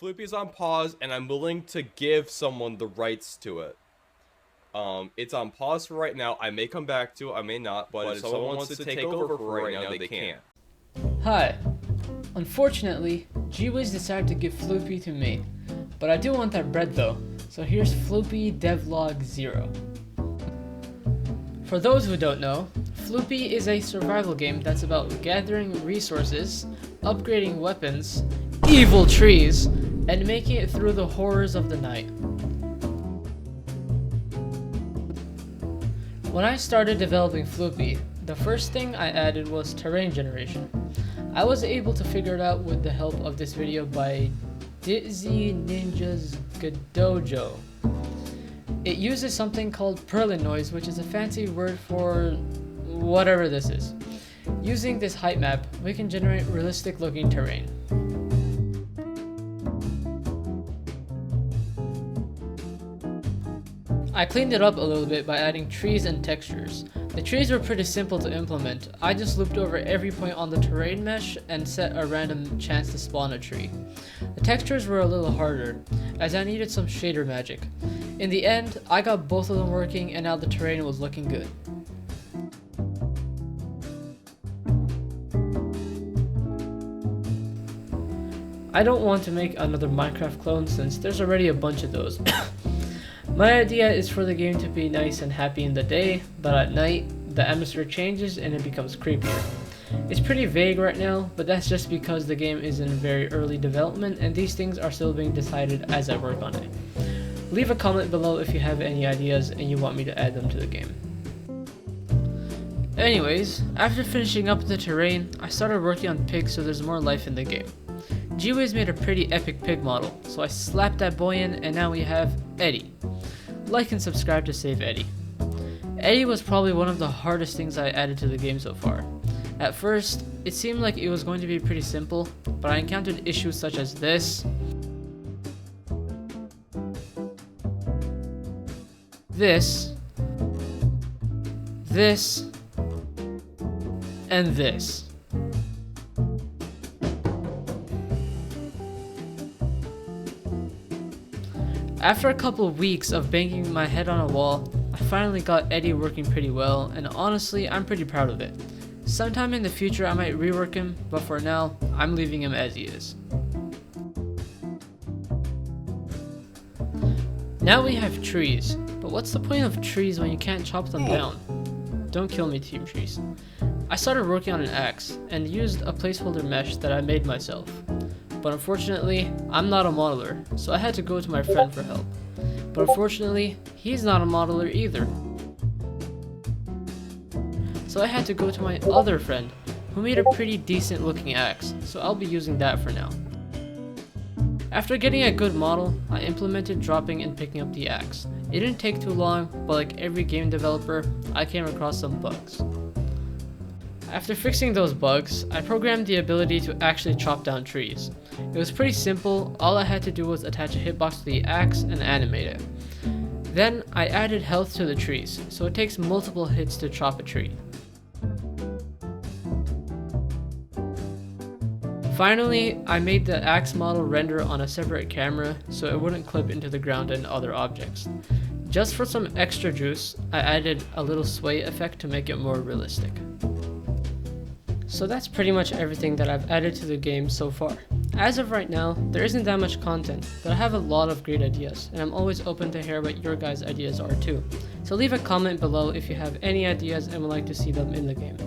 Floopy's on pause, and I'm willing to give someone the rights to it. It's on pause for right now. I may come back to it, I may not, but if someone wants to take over for right now, they can. Hi. Unfortunately, Gwizz decided to give Floopy to me, but I do want that bread though, so here's Floopy DEVLOG 0. For those who don't know, Floopy is a survival game that's about gathering resources, upgrading weapons, evil trees, and making it through the horrors of the night. When I started developing Floopy, the first thing I added was terrain generation. I was able to figure it out with the help of this video by Dizzy Ninja's Dojo. It uses something called Pein Noise, which is a fancy word for whatever this is. Using this height map, we can generate realistic looking terrain. I cleaned it up a little bit by adding trees and textures. The trees were pretty simple to implement. I just looped over every point on the terrain mesh and set a random chance to spawn a tree. The textures were a little harder, as I needed some shader magic. In the end, I got both of them working and now the terrain was looking good. I don't want to make another Minecraft clone since there's already a bunch of those. My idea is for the game to be nice and happy in the day, but at night, the atmosphere changes and it becomes creepier. It's pretty vague right now, but that's just because the game is in very early development and these things are still being decided as I work on it. Leave a comment below if you have any ideas and you want me to add them to the game. Anyways, after finishing up the terrain, I started working on pigs so there's more life in the game. Gwizz made a pretty epic pig model, so I slapped that boy in and now we have Eddie. Like and subscribe to save Eddie. Eddie was probably one of the hardest things I added to the game so far. At first, it seemed like it was going to be pretty simple, but I encountered issues such as this, and this. After a couple of weeks of banging my head on a wall, I finally got Eddie working pretty well, and honestly, I'm pretty proud of it. Sometime in the future I might rework him, but for now, I'm leaving him as he is. Now we have trees, but what's the point of trees when you can't chop them down? Don't kill me, Team Trees. I started working on an axe, and used a placeholder mesh that I made myself. But unfortunately, I'm not a modeler, so I had to go to my friend for help. But unfortunately, he's not a modeler either. So I had to go to my other friend, who made a pretty decent looking axe, so I'll be using that for now. After getting a good model, I implemented dropping and picking up the axe. It didn't take too long, but like every game developer, I came across some bugs. After fixing those bugs, I programmed the ability to actually chop down trees. It was pretty simple, all I had to do was attach a hitbox to the axe and animate it. Then I added health to the trees, so it takes multiple hits to chop a tree. Finally, I made the axe model render on a separate camera so it wouldn't clip into the ground and other objects. Just for some extra juice, I added a little sway effect to make it more realistic. So that's pretty much everything that I've added to the game so far. As of right now, there isn't that much content, but I have a lot of great ideas, and I'm always open to hear what your guys' ideas are too. So leave a comment below if you have any ideas and would like to see them in the game.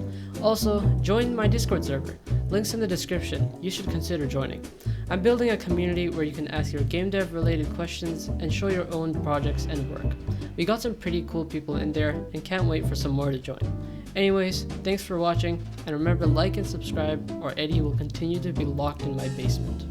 Also, join my Discord server. Links in the description, you should consider joining. I'm building a community where you can ask your game dev related questions and show your own projects and work. We got some pretty cool people in there and can't wait for some more to join. Anyways, thanks for watching, and remember like and subscribe or Eddie will continue to be locked in my basement.